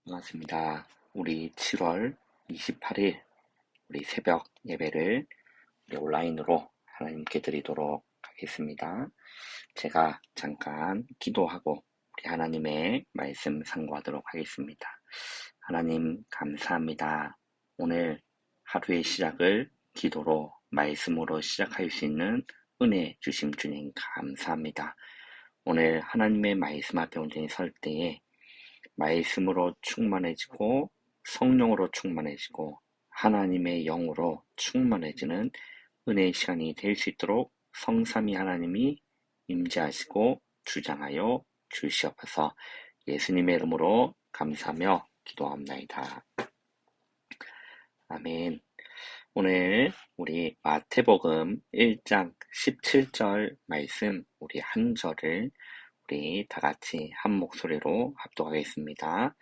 반갑습니다. 우리 7월 28일 우리 새벽 예배를 우리 온라인으로 하나님께 드리도록 하겠습니다. 제가 잠깐 기도하고 우리 하나님의 말씀 상고하도록 하겠습니다. 하나님 감사합니다. 오늘 하루의 시작을 기도로 말씀으로 시작할 수 있는 은혜 주심 주님 감사합니다. 오늘 하나님의 말씀 앞에 온전히 설 때에 말씀으로 충만해지고 성령으로 충만해지고 하나님의 영으로 충만해지는 은혜의 시간이 될 수 있도록 성삼위 하나님이 임재하시고 주장하여 주시옵소서. 예수님의 이름으로 감사하며 기도합나이다. 아멘. 오늘 우리 마태복음 1장 17절 말씀 우리 한 절을 우리 다 같이 한 목소리로 합독하겠습니다.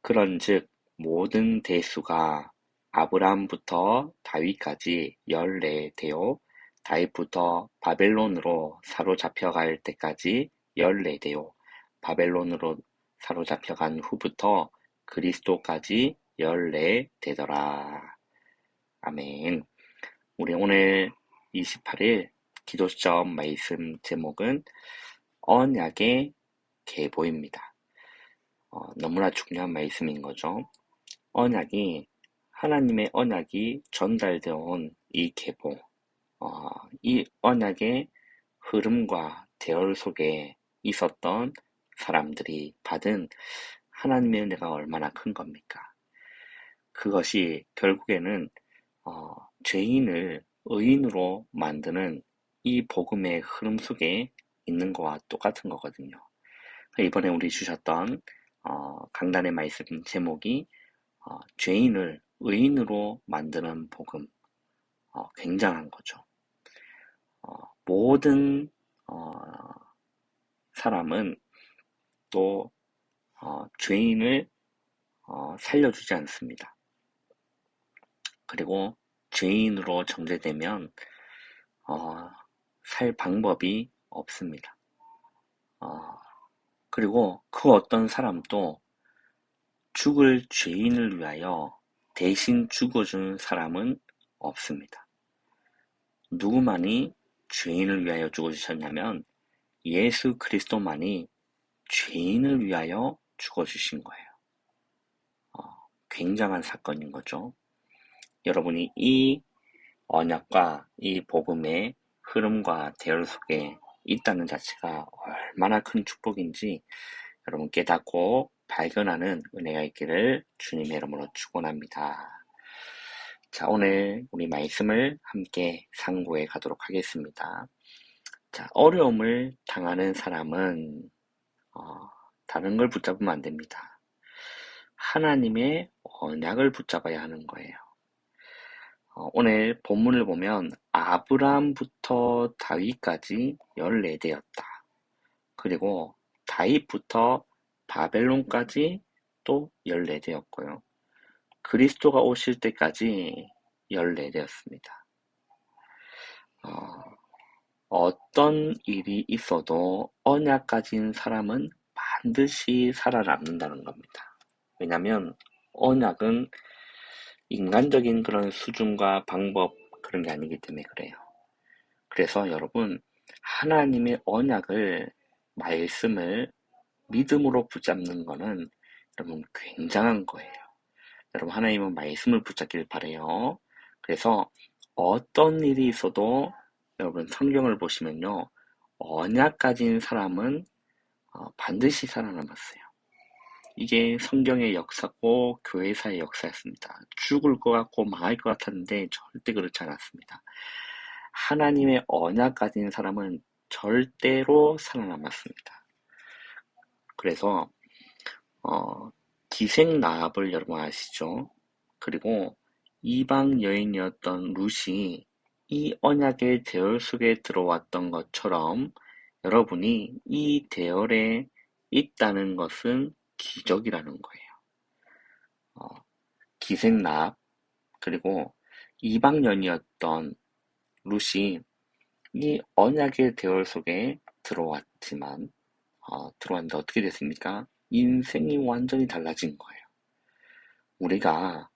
그런즉 모든 대수가 아브라함부터 다윗까지 14대요 다윗부터 바벨론으로 사로잡혀갈 때까지 14대요 바벨론으로 사로잡혀간 후부터 그리스도까지 14대더라. 아멘. 우리 오늘 28일 기도 시점 말씀 제목은 언약의 계보입니다. 너무나 중요한 말씀인 거죠. 하나님의 언약이 전달되어 온 이 계보, 이 언약의 흐름과 대열 속에 있었던 사람들이 받은 하나님의 은혜가 얼마나 큰 겁니까? 그것이 결국에는 죄인을 의인으로 만드는 이 복음의 흐름 속에 있는 거와 똑같은 거거든요. 이번에 우리 주셨던 강단의 말씀 제목이 죄인을 의인으로 만드는 복음, 굉장한 거죠. 모든 사람은 또 죄인을 살려주지 않습니다. 그리고 죄인으로 정죄되면 살 방법이 없습니다. 그리고 그 어떤 사람도 죽을 죄인을 위하여 대신 죽어준 사람은 없습니다. 누구만이 죄인을 위하여 죽어주셨냐면 예수 그리스도만이 죄인을 위하여 죽어주신 거예요. 굉장한 사건인 거죠. 여러분이 이 언약과 이 복음의 흐름과 대열 속에 있다는 자체가 얼마나 큰 축복인지 여러분 깨닫고 발견하는 은혜가 있기를 주님의 이름으로 축원합니다. 자, 오늘 우리 말씀을 함께 상고해 가도록 하겠습니다. 자, 어려움을 당하는 사람은 다른 걸 붙잡으면 안 됩니다. 하나님의 언약을 붙잡아야 하는 거예요. 오늘 본문을 보면 아브라함부터 다윗까지 14대였다. 그리고 다윗부터 바벨론까지 또 14대였고요. 그리스도가 오실 때까지 14대였습니다. 어떤 일이 있어도 언약 가진 사람은 반드시 살아남는다는 겁니다. 왜냐하면 언약은 인간적인 그런 수준과 방법 그런 게 아니기 때문에 그래요. 그래서 여러분 하나님의 언약을 말씀을 믿음으로 붙잡는 거는 여러분 굉장한 거예요. 여러분 하나님은 말씀을 붙잡길 바래요. 그래서 어떤 일이 있어도 여러분 성경을 보시면요. 언약 가진 사람은 반드시 살아남았어요. 이게 성경의 역사고 교회사의 역사였습니다. 죽을 것 같고 망할 것 같았는데 절대 그렇지 않았습니다. 하나님의 언약 가진 사람은 절대로 살아남았습니다. 그래서 기생 라합을 여러분 아시죠? 그리고 이방 여인이었던 룻이 이 언약의 대열 속에 들어왔던 것처럼 여러분이 이 대열에 있다는 것은 기적이라는 거예요. 기생 라합 그리고 이방 여인이었던 룻이 이 언약의 대열 속에 들어왔는데 어떻게 됐습니까? 인생이 완전히 달라진 거예요. 우리가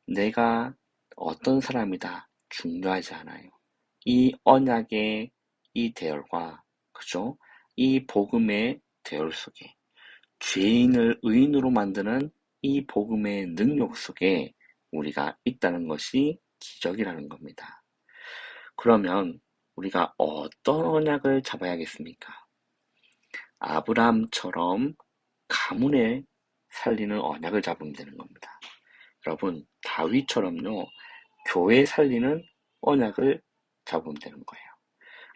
내가 어떤 사람이다 중요하지 않아요. 이 언약의 이 대열과 그죠? 이 복음의 대열 속에 죄인을 의인으로 만드는 이 복음의 능력 속에 우리가 있다는 것이 기적이라는 겁니다. 그러면 우리가 어떤 언약을 잡아야겠습니까? 아브라함처럼 가문을 살리는 언약을 잡으면 되는 겁니다. 여러분, 다윗처럼요, 교회 살리는 언약을 잡으면 되는 거예요.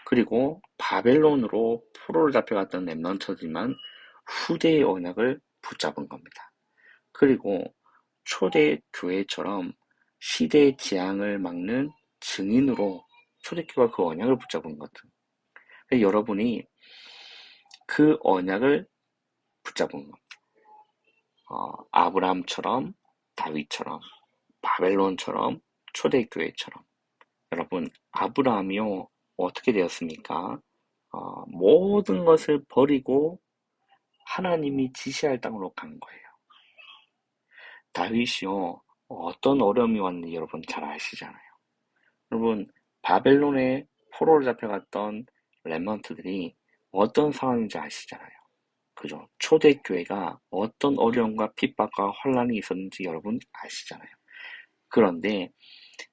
그리고 바벨론으로 포로로 잡혀갔던 렘넌트지만 후대의 언약을 붙잡은 겁니다. 그리고 초대 교회처럼 시대의 재앙을 막는 증인으로 초대교회가 그 언약을 붙잡은 거죠. 여러분이 그 언약을 붙잡은 겁니다. 아브라함처럼, 다윗처럼, 바벨론처럼, 초대교회처럼. 여러분, 아브라함이요, 어떻게 되었습니까? 모든 것을 버리고 하나님이 지시할 땅으로 간 거예요. 다윗이요, 어떤 어려움이 왔는지 여러분 잘 아시잖아요. 여러분, 바벨론에 포로로 잡혀갔던 렘넌트들이 어떤 상황인지 아시잖아요. 그죠? 초대교회가 어떤 어려움과 핍박과 환란이 있었는지 여러분 아시잖아요. 그런데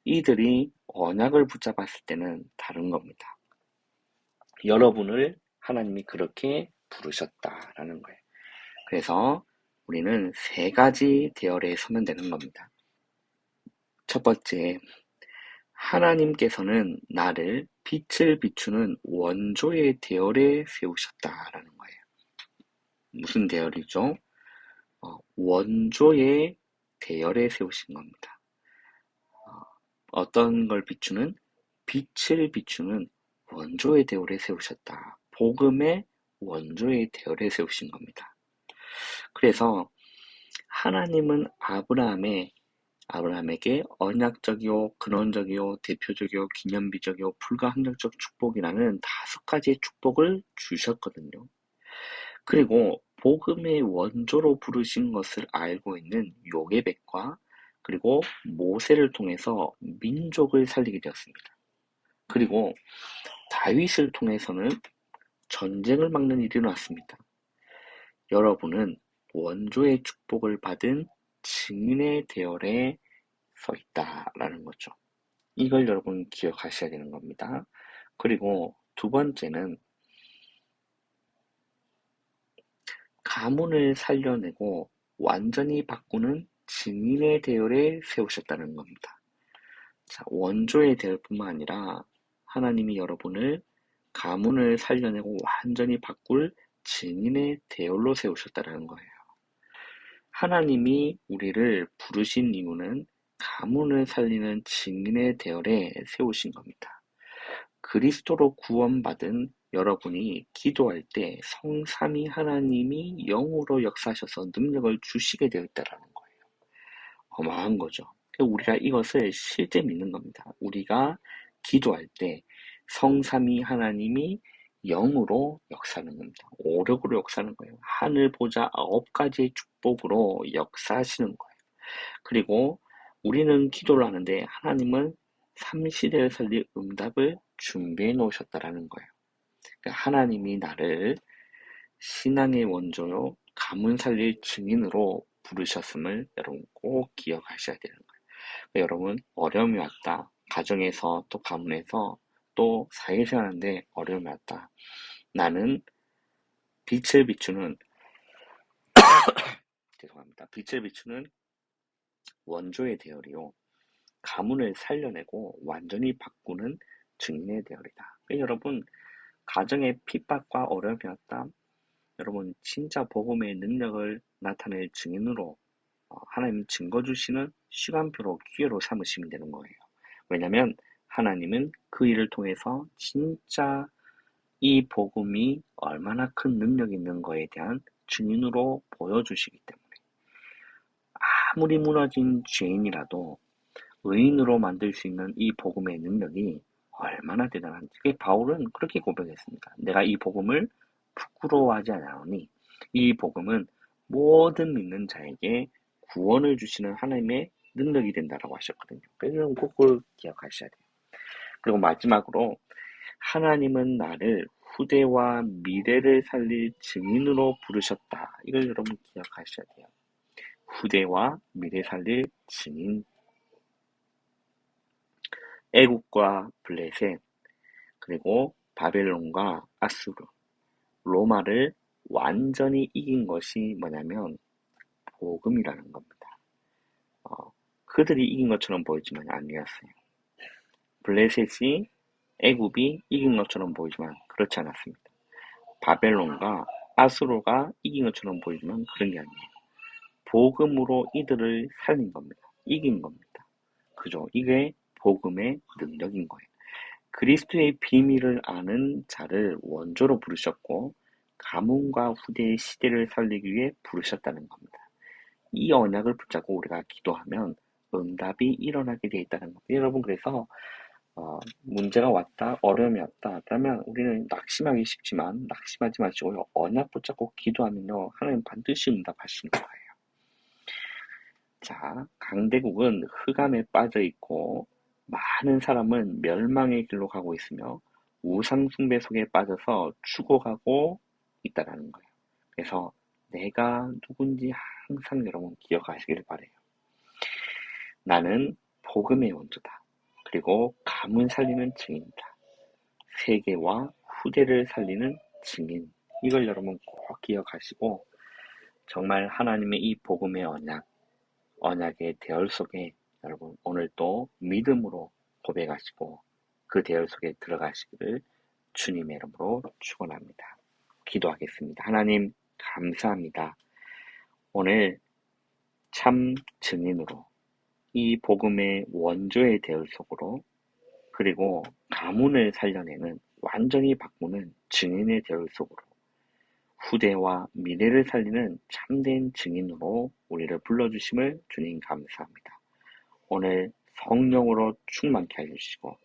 이들이 언약을 붙잡았을 때는 다른 겁니다. 여러분을 하나님이 그렇게 부르셨다라는 거예요. 그래서 우리는 세 가지 대열에 서면 되는 겁니다. 첫 번째, 하나님께서는 나를 빛을 비추는 원조의 대열에 세우셨다라는 거예요. 무슨 대열이죠? 원조의 대열에 세우신 겁니다. 어떤 걸 비추는? 빛을 비추는 원조의 대열에 세우셨다. 복음의 원조의 대열에 세우신 겁니다. 그래서 하나님은 아브라함에게 언약적이요, 근원적이요, 대표적이요, 기념비적이요, 불가항력적 축복이라는 5가지의 축복을 주셨거든요. 그리고 복음의 원조로 부르신 것을 알고 있는 요게벳과 그리고 모세를 통해서 민족을 살리게 되었습니다. 그리고 다윗을 통해서는 전쟁을 막는 일이 일어났습니다. 여러분은 원조의 축복을 받은 증인의 대열에 서 있다라는 거죠. 이걸 여러분 기억하셔야 되는 겁니다. 그리고 두 번째는 가문을 살려내고 완전히 바꾸는 증인의 대열에 세우셨다는 겁니다. 자, 원조의 대열뿐만 아니라 하나님이 여러분을 가문을 살려내고 완전히 바꿀 증인의 대열로 세우셨다는 거예요. 하나님이 우리를 부르신 이유는 가문을 살리는 증인의 대열에 세우신 겁니다. 그리스도로 구원받은 여러분이 기도할 때 성삼위 하나님이 영으로 역사하셔서 능력을 주시게 되어 있다는 거예요. 어마한 거죠. 우리가 이것을 실제 믿는 겁니다. 우리가 기도할 때 성삼위 하나님이 영으로 역사하는 겁니다. 오력으로 역사하는 거예요. 하늘 보좌 9가지의 축복으로 역사하시는 거예요. 그리고 우리는 기도를 하는데 하나님은 삼시대를 살릴 응답을 준비해 놓으셨다라는 거예요. 그러니까 하나님이 나를 신앙의 원조요, 가문 살릴 증인으로 부르셨음을 여러분 꼭 기억하셔야 되는 거예요. 그러니까 여러분, 어려움이 왔다. 가정에서 또 가문에서 또 사회생활하는데 어려움이 왔다. 나는 빛을 비추는 죄송합니다. 빛을 비추는 원조의 대열이요. 가문을 살려내고 완전히 바꾸는 증인의 대열이다. 여러분, 가정의 핍박과 어려움이 왔다. 여러분, 진짜 복음의 능력을 나타낼 증인으로 하나님 증거 주시는 시간표로 기회로 삼으시면 되는 거예요. 왜냐하면 하나님은 그 일을 통해서 진짜 이 복음이 얼마나 큰 능력이 있는 거에 대한 증인으로 보여주시기 때문에 아무리 무너진 죄인이라도 의인으로 만들 수 있는 이 복음의 능력이 얼마나 대단한지. 바울은 그렇게 고백했습니다. 내가 이 복음을 부끄러워하지 않으니 이 복음은 모든 믿는 자에게 구원을 주시는 하나님의 능력이 된다라고 하셨거든요. 그래서 꼭 기억하셔야 돼요. 그리고 마지막으로 하나님은 나를 후대와 미래를 살릴 증인으로 부르셨다. 이걸 여러분 기억하셔야 돼요. 후대와 미래 살릴 증인. 애국과 블레셋, 그리고 바벨론과 아수르, 로마를 완전히 이긴 것이 뭐냐면 복음이라는 겁니다. 그들이 이긴 것처럼 보이지만 아니었어요. 블레셋이 애굽이 이긴 것처럼 보이지만 그렇지 않았습니다. 바벨론과 아수르가 이긴 것처럼 보이지만 그런 게 아니에요. 복음으로 이들을 살린 겁니다. 이긴 겁니다. 그죠? 이게 복음의 능력인 거예요. 그리스도의 비밀을 아는 자를 원조로 부르셨고 가문과 후대의 시대를 살리기 위해 부르셨다는 겁니다. 이 언약을 붙잡고 우리가 기도하면 응답이 일어나게 되어 있다는 겁니다. 여러분, 그래서 문제가 왔다, 어려움이 왔다 그러면 우리는 낙심하기 쉽지만 낙심하지 마시고요. 언약 붙잡고 기도하면요, 하나님 반드시 응답하시는 거예요. 자, 강대국은 흑암에 빠져 있고 많은 사람은 멸망의 길로 가고 있으며 우상 숭배 속에 빠져서 죽어가고 있다라는 거예요. 그래서 내가 누군지 항상 여러분 기억하시길 바래요. 나는 복음의 원조다. 그리고 가문 살리는 증인이다. 세계와 후대를 살리는 증인. 이걸 여러분 꼭 기억하시고 정말 하나님의 이 복음의 언약의 대열 속에 여러분 오늘 또 믿음으로 고백하시고 그 대열 속에 들어가시기를 주님의 이름으로 축원합니다. 기도하겠습니다. 하나님 감사합니다. 오늘 참 증인으로 이 복음의 원조의 대열 속으로 그리고 가문을 살려내는 완전히 바꾸는 증인의 대열 속으로 후대와 미래를 살리는 참된 증인으로 우리를 불러주심을 주님 감사합니다. 오늘 성령으로 충만케 해주시고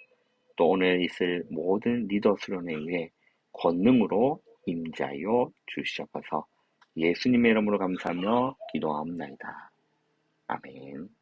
또 오늘 있을 모든 리더 수련회 위해 권능으로 임재하여 주시옵소서. 예수님의 이름으로 감사하며 기도하옵나이다. 아멘.